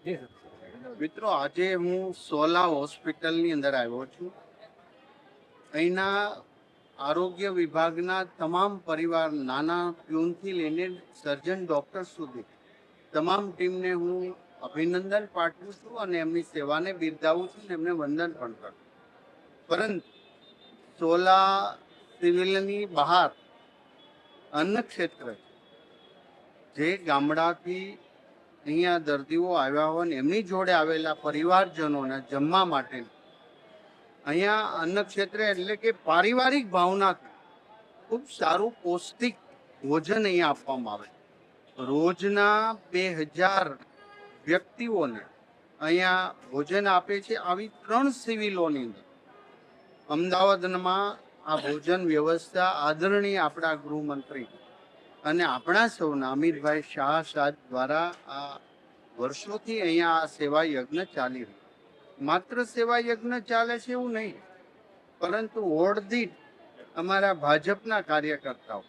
મિત્રો, આજે હું સોલા હોસ્પિટલની અંદર આવ્યો છું. અહીંના આરોગ્ય વિભાગના તમામ પરિવાર, નાના પ્યુનથી લઈને સર્જન ડોક્ટર સુધી તમામ ટીમને હું અભિનંદન પાઠવું છું અને એમની સેવાને બિરદાવું છું અને એમને વંદન પણ કરું. પરંતુ સોલા સિવિલની બહાર અન્ન ક્ષેત્ર જે ગામડાથી અહીંયા દર્દીઓ આવ્યા હોય ને એમની જોડે આવેલા પરિવારજનોને જમવા માટે અહીંયા અન્ન ક્ષેત્ર એટલે કે પારિવારિક ભાવનાથી ખૂબ સારું પૌષ્ટિક ભોજન અહીંયા આપવામાં આવે. રોજના 2000 વ્યક્તિઓને અહીંયા ભોજન આપે છે. આવી 3 સિવિલોની અંદર અમદાવાદમાં આ ભોજન વ્યવસ્થા આદરણીય આપણા ગૃહમંત્રી અને આપણા સૌના અમિતભાઈ શાહ સાહેબ દ્વારા આ વર્ષોથી અહીંયા આ સેવા યજ્ઞ ચાલી રહ્યો. માત્ર સેવા યજ્ઞ ચાલે છે એવું નહીં, પરંતુ વોર્ડ દીઠ અમારા ભાજપના કાર્યકર્તાઓ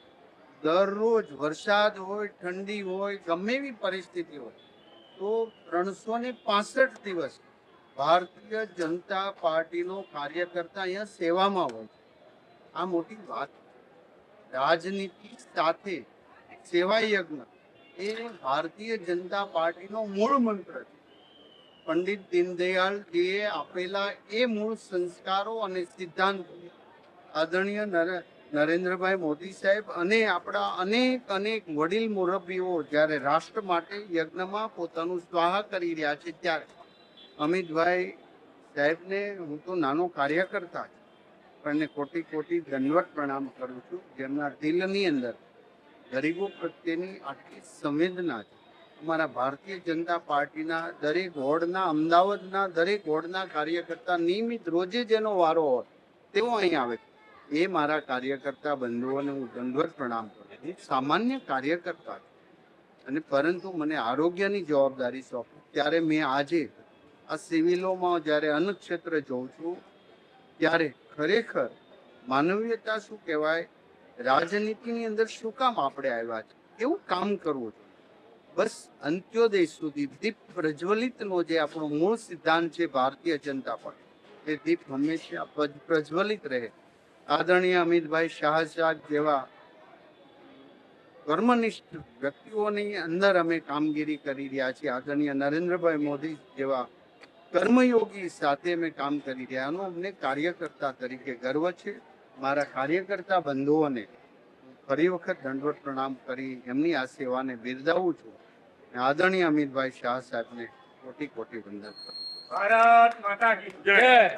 દરરોજ વરસાદ હોય, ઠંડી હોય, ગમે એવી પરિસ્થિતિ હોય તો 365 દિવસ ભારતીય જનતા પાર્ટીનો કાર્યકર્તા અહીંયા સેવામાં હોય. આ મોટી વાત. રાજનીતિ સાથે સેવા યજ્ઞ એ ભારતીય જનતા પાર્ટીનો મૂળ મંત્ર છે. પંડિત દીનદયાળજીએ આપેલા એ મૂળ સંસ્કારો અને સિદ્ધાંતો આદરણીય નરેન્દ્રભાઈ મોદી સાહેબ અને આપણા અનેક વડીલ મુરબ્બીઓ જ્યારે રાષ્ટ્ર માટે યજ્ઞમાં પોતાનું સ્વાહા કરી રહ્યા છે ત્યારે અમિતભાઈ સાહેબને હું તો નાનો કાર્યકર્તા છું, પણ કોટી કોટી દંડવત પ્રણામ કરું છું, જેમના દિલની અંદર ગરીબો પ્રત્યેની આટલી સંવેદના છે. અમારા ભારતીય જનતા પાર્ટીના દરેક વોર્ડના, અમદાવાદના દરેક વોર્ડના કાર્યકર્તા નિયમિત રોજે જેનો વારો હોય તેઓ અહીં આવે. એ મારા કાર્યકર્તા બંધુઓને હું દંડવત પ્રણામ કરું છું. સામાન્ય કાર્યકર્તા અને પરંતુ મને આરોગ્યની જવાબદારી સોંપી ત્યારે મેં આજે આ સિવિલોમાં જ્યારે અન્ન ક્ષેત્ર જોઉં છું ત્યારે ખરેખર માનવીયતા શું કહેવાય, રાજનીતિની અંદર શું કામ આપણે આવ્યા છે, એવું કામ કરવું જોઈએ. બસ અંત્યોદય સુધી દીપ પ્રજ્વલિતનો જે આપણો મૂળ સિદ્ધાંત છે ભારતીય જનતા પાર્ટી, એ દીપ હંમેશા પ્રજ્વલિત રહે. આદરણીય અમિતભાઈ શાહ સાહેબ જેવા કર્મનિષ્ઠ વ્યક્તિઓની અંદર અમે કામગીરી કરી રહ્યા છીએ. આદરણીય નરેન્દ્રભાઈ મોદી જેવા કર્મયોગી સાથે અમે કામ કરી રહ્યા એનો અમને કાર્યકર્તા તરીકે ગર્વ છે. મારા કાર્યકર્તા બંધુઓને ફરી વખત દંડવત પ્રણામ કરી એમની આ સેવાને બિરદાવું છું. આદરણીય અમિતભાઈ શાહ સાહેબને કોટી કોટી વંદન કરું. ભારત માતા કી જય.